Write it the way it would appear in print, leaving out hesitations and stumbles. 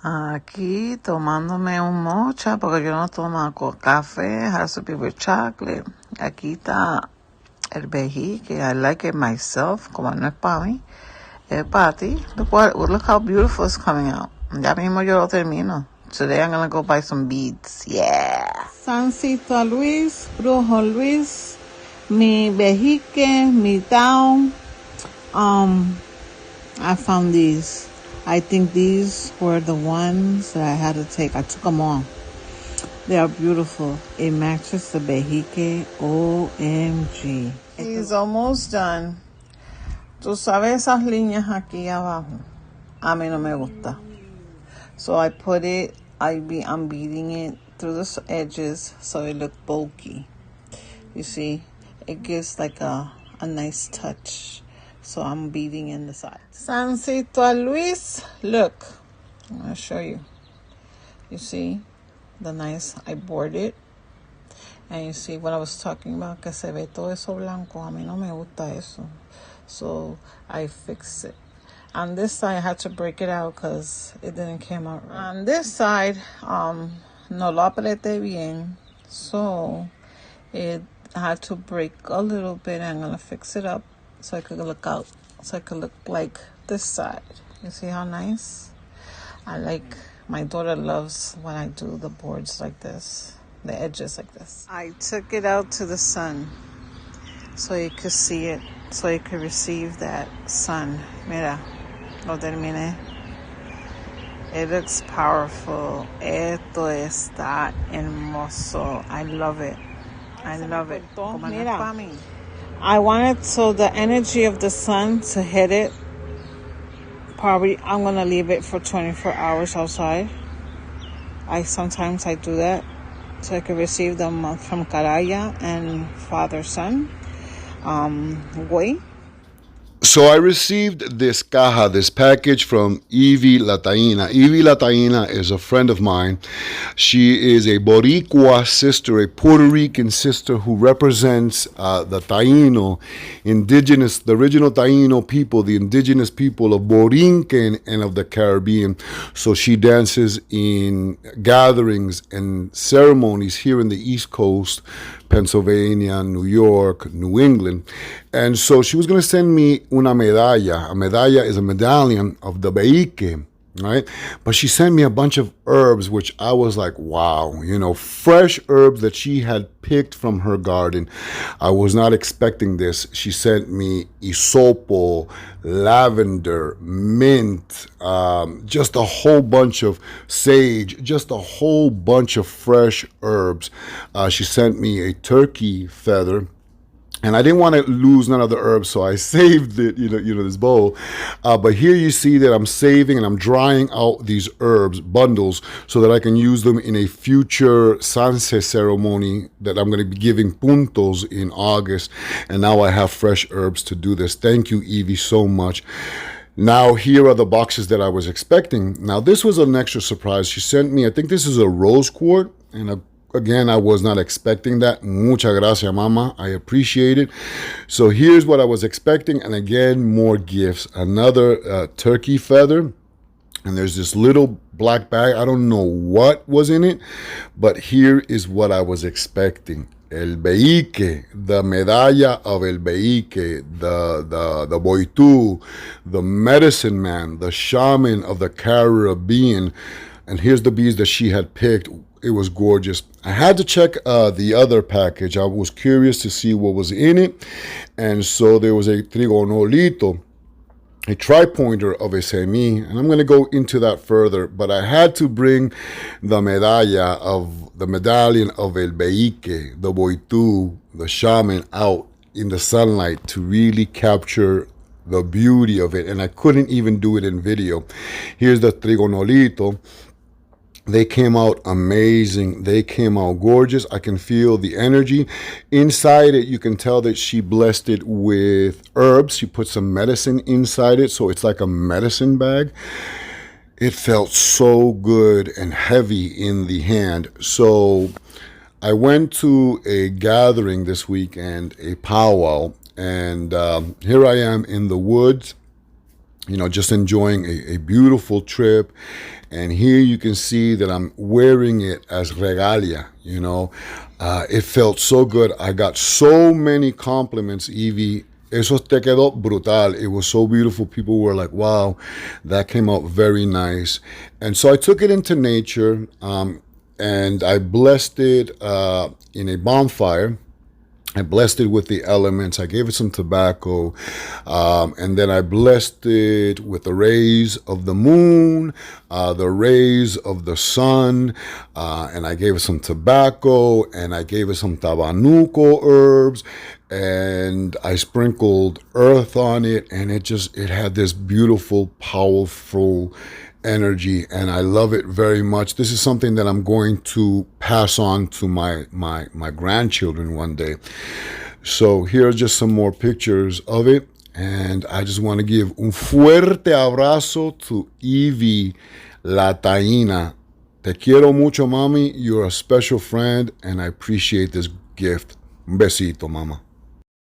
Aquí tomándome un mocha porque yo no tomo café, has to be with chocolate. Aquí está el Behike. I like it myself, como no es para mí, es para ti. Look how beautiful it's coming out. Ya mismo yo lo termino. Today I'm gonna go buy some beads. Yeah. Sancito Luis, Brujo Luis, mi Behike, mi town. I found these. I think these were the ones that I had to take. I took them all. They are beautiful. It matches the Behike. OMG. He's almost done. Tú sabes esas líneas aquí abajo. A mí no me gusta. So I put it, I'm beating it through the edges so it look bulky. You see, it gives like a nice touch. So I'm beating in the side. Sancito Luis, look. I'm going to show you. You see the nice, I bored it. And you see what I was talking about, que se ve todo eso blanco. A mí no me gusta eso. So I fixed it. On this side, I had to break it out because it didn't come out right. On this side, no lo apreté bien. So I had to break a little bit. I'm going to fix it up. So it could look like this side. You see how nice? My daughter loves when I do the boards like this, the edges like this. I took it out to the sun so you could see it, so you could receive that sun. Mira, lo terminé. It looks powerful. Esto está hermoso. I love it. I love it. Mira. I wanted so the energy of the sun to hit it. Probably I'm going to leave it for 24 hours outside. Sometimes I do that so I can receive them from Caraya and Father Son. Way. So I received this caja, this package from Evy La Taina. Evy La Taina is a friend of mine. She is a Boricua sister, a Puerto Rican sister who represents the Taino, the original Taino people, the indigenous people of Borinquen and of the Caribbean. So she dances in gatherings and ceremonies here in the East Coast, Pennsylvania, New York, New England. And so she was going to send me una medalla. A medalla is a medallion of the Behike, right? But she sent me a bunch of herbs, which I was like, wow, fresh herbs that she had picked from her garden. I was not expecting this. She sent me isopo, lavender, mint, just a whole bunch of sage, just a whole bunch of fresh herbs. She sent me a turkey feather. And I didn't want to lose none of the herbs, so I saved it, this bowl. But here you see that I'm saving and I'm drying out these herbs, bundles, so that I can use them in a future Sanse ceremony that I'm going to be giving puntos in August. And now I have fresh herbs to do this. Thank you, Evie, so much. Now, here are the boxes that I was expecting. Now, this was an extra surprise. She sent me, I think this is a rose quart, and again, I was not expecting that. Muchas gracias, mama. I appreciate it. So here's what I was expecting. And again, more gifts. Another turkey feather. And there's this little black bag. I don't know what was in it. But here is what I was expecting. El Behike, the medalla of El Behike, the Boitú, the medicine man, the shaman of the Caribbean. And here's the beads that she had picked. It was gorgeous. I had to check the other package. I was curious to see what was in it. And so there was a trigonolito, a tri-pointer of a semi. And I'm going to go into that further. But I had to bring the medallion of El Behike, the Boitú, the shaman, out in the sunlight to really capture the beauty of it. And I couldn't even do it in video. Here's the trigonolito. They came out amazing. They came out gorgeous. I can feel the energy. Inside it, you can tell that she blessed it with herbs. She put some medicine inside it, so it's like a medicine bag. It felt so good and heavy in the hand. So I went to a gathering this weekend, a powwow, and here I am in the woods. just enjoying a beautiful trip. And here you can see that I'm wearing it as regalia. It felt so good. I got so many compliments, Evie. Eso te quedó brutal. It was so beautiful. People were like, wow, that came out very nice. And so I took it into nature, and I blessed it in a bonfire. I blessed it with the elements. I gave it some tobacco. And then I blessed it with the rays of the moon, the rays of the sun. And I gave it some tobacco, and I gave it some tabanuco herbs. And I sprinkled earth on it. And it had this beautiful, powerful energy, and I love it very much. This is something that I'm going to pass on to my grandchildren one day. So here are just some more pictures of it, and I just want to give un fuerte abrazo to Evy La Taina. Te quiero mucho, mami. You're a special friend, and I appreciate this gift. Un besito, mama.